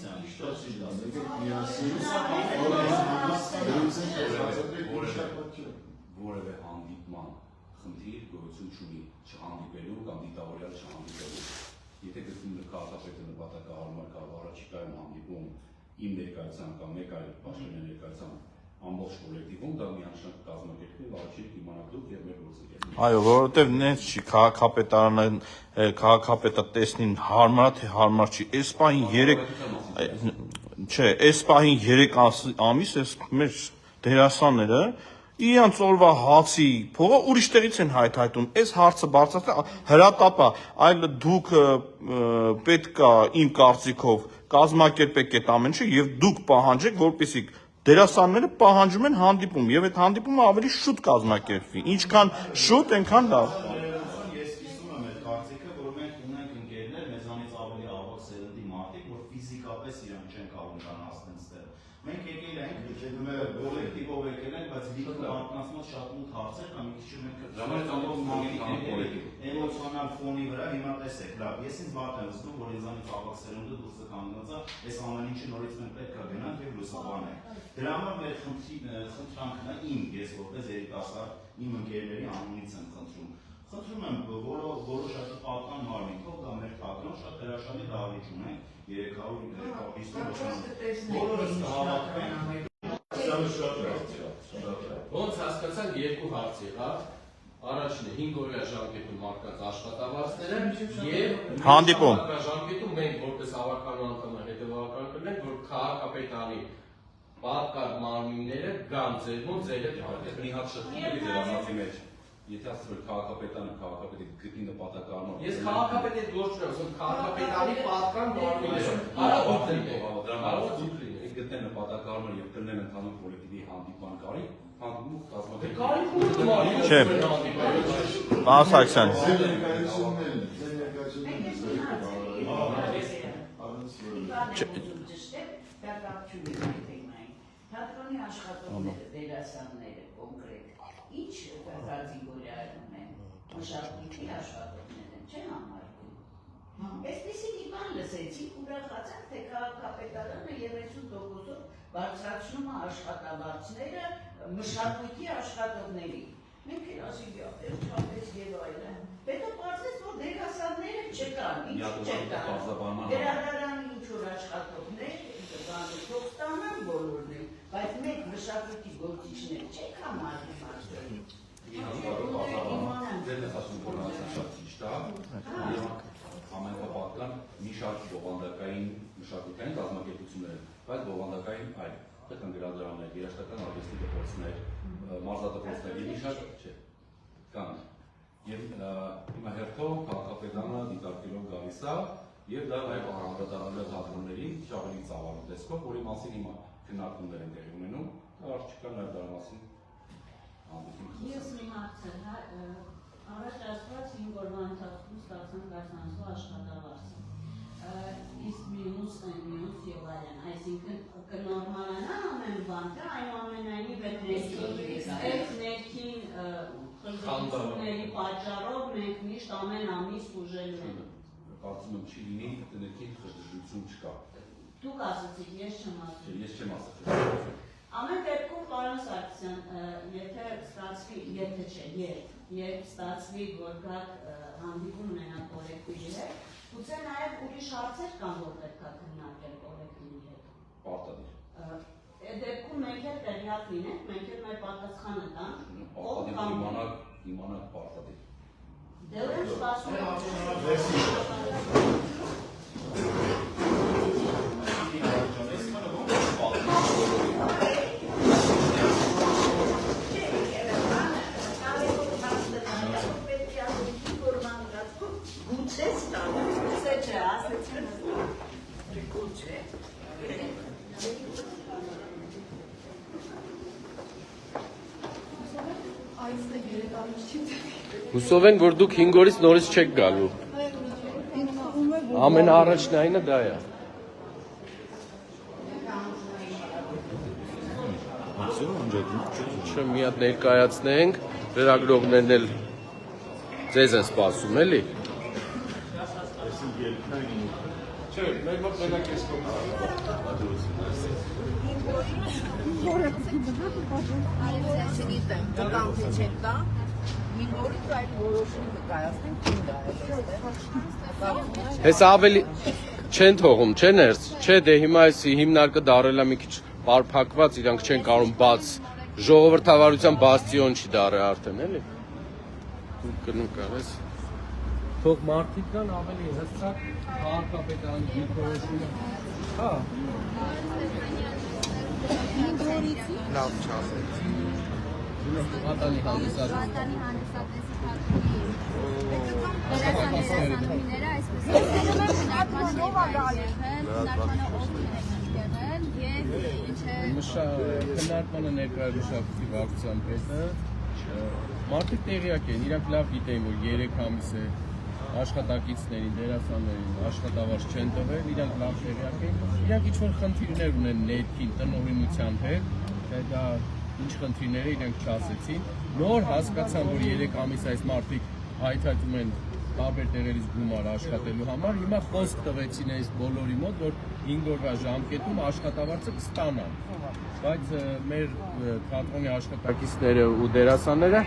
որևէ հանդիպման խնդիր գոյություն չունի չհանդիպելու կամ դիտավորյալ չհանդիպելու։ Եթե գտնում եք քաղաքապետը նպատակահարմար կա առաջիկայում հանդիպում իմ ներկայությամբ կամ մեկ այլ պաշտոնյա ներկայությամբ ամբողջ կոլեկտիվում դա միանշանակ կազմակերպվի, առաջին իմանաք դուք եւ մեր գործընկերները։ Այո, որովհետև նենց չի քաղաքապետը տեսնին հարմար թե հարմար չի։ Այս պահին 3 ամիս էս մեր դերասանները իրանց օրվա հացի փողը ուրիշ տեղից են հայթայթում։ Այս հարցը բարձրացնել հրատապա, այլ դուք պետքա իմ կարծիքով կազմակերպեք այդ ամեն ինչը եւ դուք պահանջեք, որպեսզի դերասանները պահանջում են հանդիպում եւ այդ հանդիպումը ավելի շուտ կազմակերպվի։ Ինչքան շուտ, այնքան լավ։ Ես կիսում եմ այդ կարծիքը, որ մենք ունենք ընկերներ, մեզանից ավելի ավակ սերնդի մարդիկ, որ ֆիզիկապես իրանք չեն կարող հասնել ստեղ։ Մենք եկել ենք, կոլեկտիվով եկել ենք, բայց լիքը բանկանացված շատ մուտ հարցեր կամ մի քիչ մենք էմոցիոնալ ֆոնի վրա հիմա տեսեք, լավ, ես ինձ վատ եմ զգում, որ ինձանից ավակ սերունդը դուրս կանգնած է, այս ամեն ինչը նորից մենք պետք է գնանք եւ լուսաբանենք։ Դրա համար մեր խնդրանքն է իմ, ես որպես երիտասարդ իմ ընկերների անունից եմ խնդրում։ Խնդրում եմ որոշակի պատկան մարմին, թող դա մեր թատրոն, շատ հրաշալի դահլիճ ունենք, 350 բոլորս կհավաքվենք։ Ոնց հասկացան երկու հարց եղավ, առաջինը 5 օրյա ժամկետում մարդկանց աշխատավարձները եւ Հանդիպում ժամկետում մենք որպես հավաքական անդամներ հետեւական կլինենք, որ քաղաքապետարանի պատկար մարմինները գան ձեր մոտ ձեր հետ Մի հատ շփում էի դեր ասացի մեջ։ Եթե ասել քաղաքապետարանը քաղաքապետի գտնի նպատակառնով։ Ես քաղաքապետի հետ գործ չունեմ, ասում քաղաքապետարանի պատկան մարմինները։ Արա գտնեն նպատակառնով եւ կլինեն ընդհանուր կոլեկտիվի հանդիպման կարիք, հանդիպում կազմակերպել։ Չէ։ Պարոն Սարգսյան։ Թատրոնի աշխատողները, դերասանները կոնկրետ, ինչ Գազիգորյանում են, մշակույթի աշխատողներ են, չէ համարվում։ Այսպիսի մի բան լսեցինք, ուրախացանք, թե քաղաքապետարանը 30%-ով բարձրացնում է աշխատավարձները մշակույթի աշխատողների։ Մենք էլ ասենք, վերջապես եւ այլն։ Հետո պարզեց, որ դերասանները չկան, ինչ չկան։ Գրադարանի ինչ-որ աշխատողներ, թող ստանան բոլորն են, բայց մենք մշակույթի գործիչներ չենք համարվում արդեն։ Ձեր ես ասում կորոնացիան շատ ճիշտ է, եւ ամենապատկան մի շարք բովանդակային մշակութային կազմակերպություններ, բայց բովանդակային այլ, պետք են գրադարաններ, երաժշտական արվեստի դպրոցներ, մարզադպրոցներ եւ մի շարք չէ, կան։ Եվ հիմա հերթով քաղաքապետարանը դիտարկելով գալիս է եւ դա նաեւ անդրադառնալու թատրոնների շահերի ծավալու տեսքով, որի մասին հիմա քննարկումներ են տեղի ունենում, առաջիկա նաեւ դրա մասին հանդիպում։ Ես մի հարց եմ, առաջ ասված 5 օրվա ընթացքում ստացանք դասանցու աշխատավարձը։ Իսկ մյուս եւ այլն, այսինքն կնորմալանա ամեն բան, դա այնուամենայնիվ այդ ներքին խնդիրների պատճառով մենք միշտ ամեն ամիս ուժելու ենք։ Կարծում եմ չի լինի, ներքին խժդժություն չկա։ Դուք ասացիք, ես չեմ ասում։ Ես չեմ ասում։ Ամեն դեպքում պարոն Սարգսյան, եթե ստացվի, եթե չէ, երբ ստացվի, որ գաք հանդիպում ունենան կոլեկտիվի հետ, գուցե նաև ուրիշ հարցեր կան, որ պետք է քննարկել կոլեկտիվի հետ։ Պարտադիր։ Այդ դեպքում մենք էլ տեղյակ լինենք, մենք էլ մեր պատասխանը տանք, ով կամ իմանանք պարտադիր։ Դե ուրեմն սպասում ենք։ Հուսով ենք, որ դուք 5 օրից նորից չեք գալու։ Ամենաառաջնայինը դա է։ Չէ, մի հատ ներկայացնենք, լրագրողներն էլ ձեզ են սպասում, էլի։ Չէ, մեր մոտ մենակ ես Հես ավելի չեն թողում, չէ ներս, չէ դե հիմա այս հիմնարկը դարել է մի քիչ պարփակված, իրանք չեն կարող բաց, ժողովրդավարության բաստիոն չի դարել արդեն, էլի։ Գնում կարես։ Թող մարդիկ կան ավելի հստակ քաղաքապետարանի դիրքորոշումը։ Հա։ Լավ չասեց։ Պատանի հանդիսատեսի դերասանները այսպես քննարկմանը ներկայ մշակույթի վարչության պետը մարդիկ տեղյակ են, իրանք լավ գիտեն, որ 3 ամիս է աշխատակիցներին, դերասաններին աշխատավարձ չեն տվել, իրանք լավ տեղյակ են, իրանք ինչ-որ խնդիրներ ունեն ներքին տնօրինության հետ, դա ինչ խնդիրները իրենք չասեցին, նոր հասկացան, որ 3 ամիս այս մարդիկ հայթայթում են տարբեր տեղերից գումար աշխատելու համար, հիմա խոսք տվեցին այս բոլորի մոտ, որ 5 օրվա ժամկետում աշխատավարձը կստանան, բայց մեր թատրոնի աշխատակիցները ու դերասանները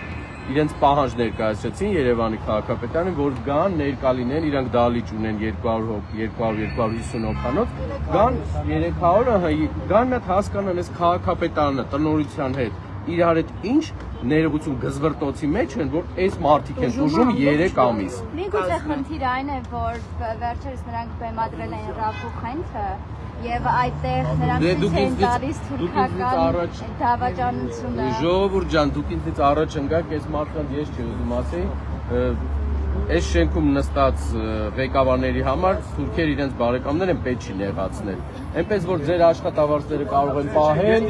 իրենց պահանջ ներկայացրեցին Երևանի քաղաքապետարանը, որ գան ներկա լինեն, իրանք դալիճ ունեն 200 հոգի, 200-250 հոգանոց, գան 300-ը, գան մի հատ հասկանան այս քաղաքապետարանը տնօրության հետ իրար հետ ինչ ներողություն գզվրտոցի մեջ են, որ այս մարդիկ են ուժում 3 ամիս։ Միգուցե խնդիրը այն է, որ վերջերս նրանք բեմադրել են Ռաֆու խենթը եւ այդտեղ նրանք ցույց տալիս թուրքական դավաճանությունը։ Ժողովուրդ ջան, դուք ինձից առաջ ընկաք, այս մարդկանց ես չի ուզում ասեի, այս շենքում նստած ղեկավարների համար թուրքեր իրենց բարեկամներ են պետք չի նեղացնել։ Այնպես որ ձեր աշխատավարձերը կարող են պահել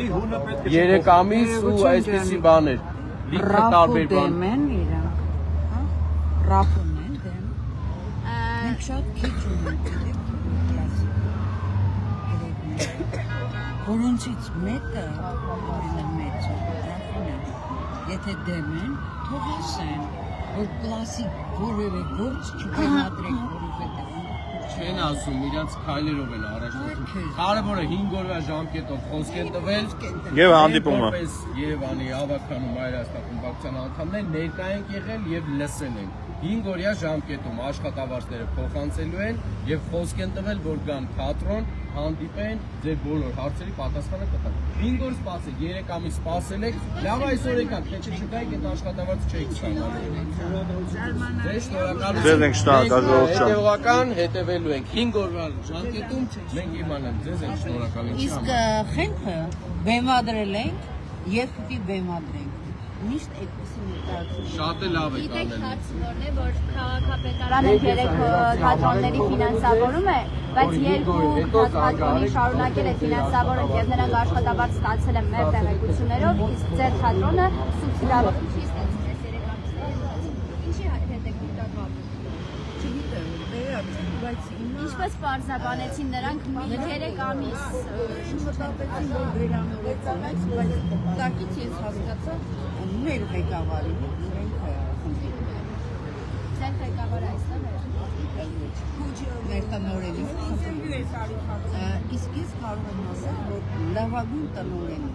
3 ամիս ու այսպիսի բաներ։ Լիքը տարբեր բան։ Ռաֆուն են դեմ։ Մենք շատ քիչ ունենք որոնցից մեկը մեծը Ռաֆուն է։ Եթե դեմ են, թող ասեն, որ կլասիկ որևէ գործ չկամադրեք, որովհետև չեն ասում, իրանց քայլերով են առաջնորդում։ Կարևորը 5 օրվա ժամկետով խոսք են տվել եւ հանդիպումը։ Որպես Երևանի ավականու Մայրաստան բակցան անդամներ ներկա են եղել եւ լսել են։ 5 օրյա ժամկետում աշխատավարձները փոխանցելու են եւ խոսք են տվել, որ գան թատրոն, հանդիպեն, ձեր բոլոր հարցերի պատասխանը կտան։ 5 օր սպասեք, 3 ամիս սպասել եք, լավ այսօր եկան, թե չգայիք այդ աշխատավարձը չեք ստանալու։ Ձեզ ենք շնորհակալ, հետևողական հետևելու ենք 5 օրվա ժամկետում մենք իմանանք, ձեզ ենք շնորհակալ։ Իսկ խենթը բեմադրել ենք եւ պիտի բեմադրենք։ Միշտ այդպեսի ներկայացում։ Շատ է լավ է Գիտեք կանել։ հարցն է, որ քաղաքապետարանը 3 թատրոնների ֆինանսավորում է, բայց 2 թատրոնի շարունակել է ֆինանսավորել եւ նրանք աշխատավարձ ստացել են մեր տեղեկություններով, իսկ ձեր թատրոնը սուբսիդավորում չի ստացել այս 3 ամիսներին։ Ինչի հետ եք դիտակապ։ Չգիտեմ, բայց Ինչպես պարզաբանեցին նրանք 3 ամիս մտածեցին, որ վերանորոգվեց, բայց տակից ես հասկացա մեր ղեկավարի ձեր ղեկավարը այստեղ է։ մեր տնօրենի իսկ ես կարող եմ ասել, որ լավագույն տնօրենն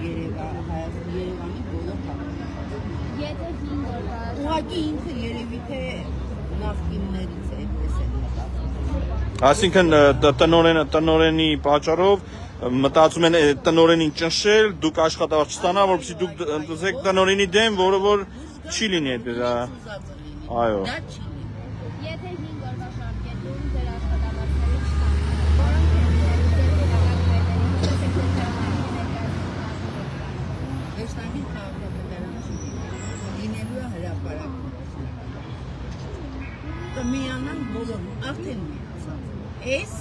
Երևանի բոլոր քաղաքներում։ Եթե 5 օրվա ուղղակի ինքը երևի թե նախկիններից է այդպես է մտածում։ Այսինքն տնօրենի պատճառով մտածում են տնօրենին ճնշել, դուք աշխատավարձ չստանա, որովհետեւ դուք դզեք տնօրենի դեմ, որը որ չի լինի այդպես, այո։ Դա չի լինի։ Եթե 5 օրվա շարքետում ձեր աշխատավարձերը չստանան, որոնք են ձեր Վերջնագին քաղաքապետարանը լինելու է հրապարակ։ Կմիանան բոլոր, արդեն միացան։ Այս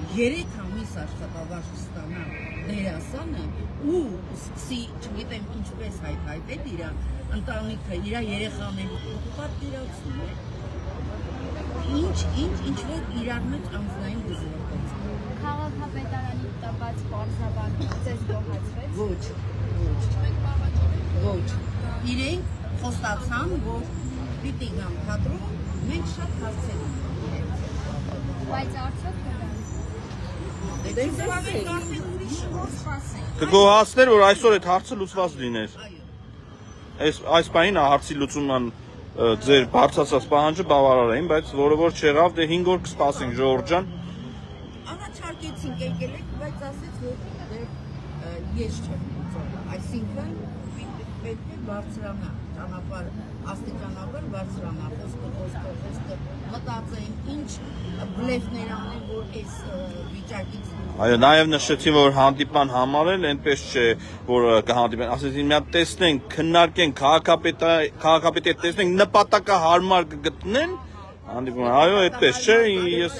3 ամիս աշխատավարձ ստանա դերասանը ու սկսի, չգիտեմ ինչպես հայտնել իր ընտանիքը, իր երեխաների պատկերացնում է։ Ինչ որ իրար մեջ անձնային գզրոց։ Քաղաքապետարանի տված պարզաբանը ձեզ գոհացվեց։ Ոչ։ Իրենք խոստացան, որ պիտի գան թատրոն, մենք շատ հարցեր ունենք։ Բայց արդյոք Կգոհացներ, որ այսօր այդ հարցը լուծված լիներ։ Այս պահին հարցի լուծման ձեր բարձրացած պահանջը բավարար էին, բայց որը որ չեղավ, դե 5 օր կսպասենք ժողովուրդ ջան։ Առաջարկեցինք եկել եք, բայց ասեց, որ ես չեմ ուզում։ Այսինքն պետք է բարձրանա, ճանապարհ աստիճանաբար բարձրանա, խոսքը մտածեն, ինչ բլեֆներ անեն, որ այս վիճակից Այո, նաև նշեցին, որ հանդիպան համար էլ այնպես չէ, որ կհանդիպեն, ասեցին մի հատ տեսնենք, քննարկենք, քաղաքապետի հետ տեսնենք, նպատակահարմար կգտնեն, հանդիպում, այո, այդպես չէ, ես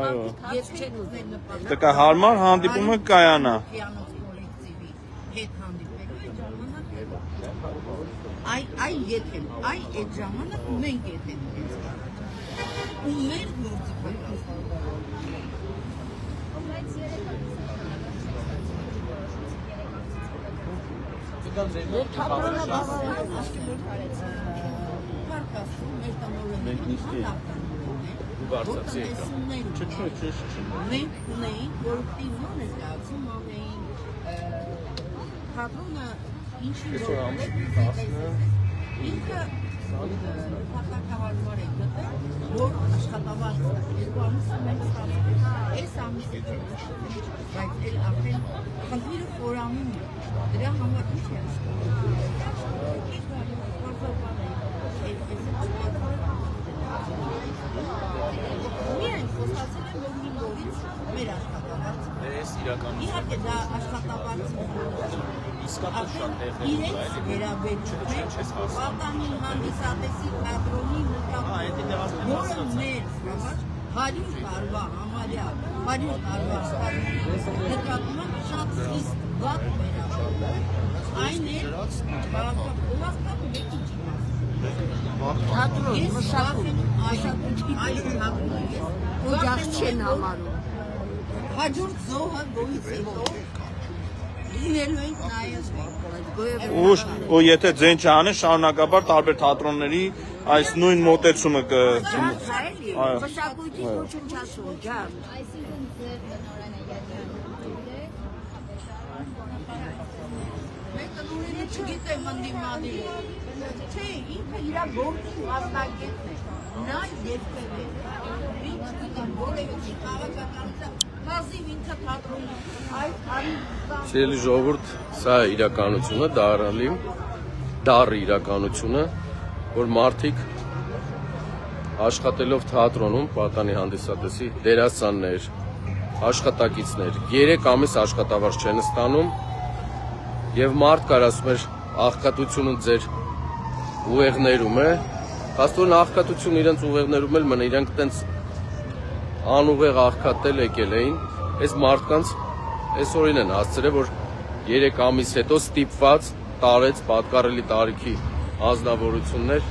այո։ Ես չեմ ուզում նպատակ։ Տկահարմար հանդիպումը կայանա։ Հետ հանդիպել ժամանակ այդ ժամանակ մենք եթ ենք ու մեր մենք ունեինք, որ պինոն է ստացում անեին թատրոնը ինչի որ ինքը հատակավարմար է գտել, որ աշխատավարձը երկու ամիսը մենք ստանում այս ամիսը չէ, բայց էլ արդեն խնդիրը խորանում է, դրա համար ինչ է միայն խոսացել եմ, որ հին օրից մեր աշխատավարձը իհարկե դա աշխատավարձը իրենց վերաբերում է պատանի հանդիսատեսի թատրոնի որը մեր համար 100 տարվա համարյա 100 տարվա նկատմամբ շատ խիստ վատ վերաբերում այն է բաղկապ մեկի թատրոն մշակում այս թատրոնը օջախ չեն համարում հաջորդ զոհը գոյից հետո լինելու ենք նայած ու եթե ձեն չանեն շարունակաբար տարբեր թատրոնների այս նույն մոտեցումը մշակույթի ոչնչացում ջան Այսինքն ձեր մեկը նույնը չգիտեմ ընդդիմանի չէ ինքը իր գործի մասնագետն է նա երբևէ ինչ գիտեմ որևէ քաղաքականության հազիվ ինքը թատրոնի այս Սիրելի ժողովուրդ, սա է իրականությունը, դառը իրականությունը, որ մարդիկ աշխատելով թատրոնում, պատանի հանդիսատեսի դերասաններ, աշխատակիցներ, 3 ամիս աշխատավարձ չեն ստանում եւ մարդ կար ասում էր աղքատությունը ձեր ուղեղներում է, հաստորեն աղքատությունը իրենց ուղեղներում էլ մնա, իրենք տենց անուղեղ աղքատել եկել էին, այս մարդկանց այսօրին են հասցրել, որ 3 ամիս հետո ստիպված տարեց պատկառելի տարիքի անձնավորություններ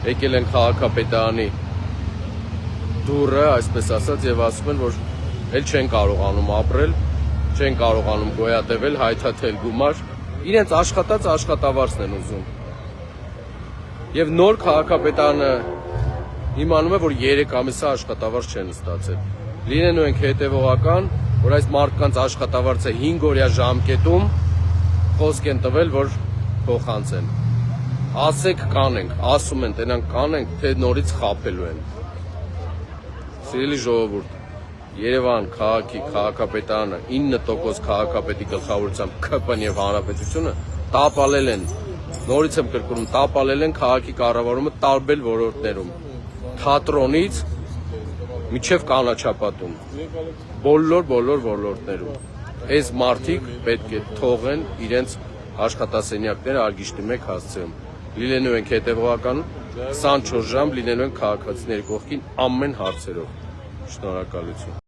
եկել են քաղաքապետարանի դուռը, այսպես ասած, եւ ասում են, որ էլ չեն կարողանում ապրել, չեն կարողանում գոյատևել, հայթաթել գումար, իրենց աշխատած աշխատավարձն են ուզում։ Եվ նոր քաղաքապետարանը իմանում է, որ 3 ամիսա աշխատավարձ չեն ստացել։ Լինելու ենք հետևողական, որ այս մարդկանց աշխատավարձը 5 օրյա ժամկետում խոսք են տվել, որ փոխանցեն։ Ասեք կանենք, ասում են, տենանք կանենք, թե նորից խաբելու են։ Սիրելի ժողովուրդ, Երևան քաղաքի քաղաքապետարանը 9% քաղաքապետի գլխավորությամբ ԿՊ-ն եւ Հանրապետությունը տապալել են, նորից եմ կրկնում, տապալել են քաղաքի կառավարումը տարբեր ոլորտներում, թատրոնից մինչև կանաչապատում, բոլոր ոլորտներում։ Այս մարդիկ պետք է թողեն իրենց աշխատասենյակները արգիշտի 1 հասցեում։ Լինելու ենք հետևողական 24 ժամ, լինելու ենք քաղաքացիների կողքին ամեն հարցերով։ Շնորհակալություն։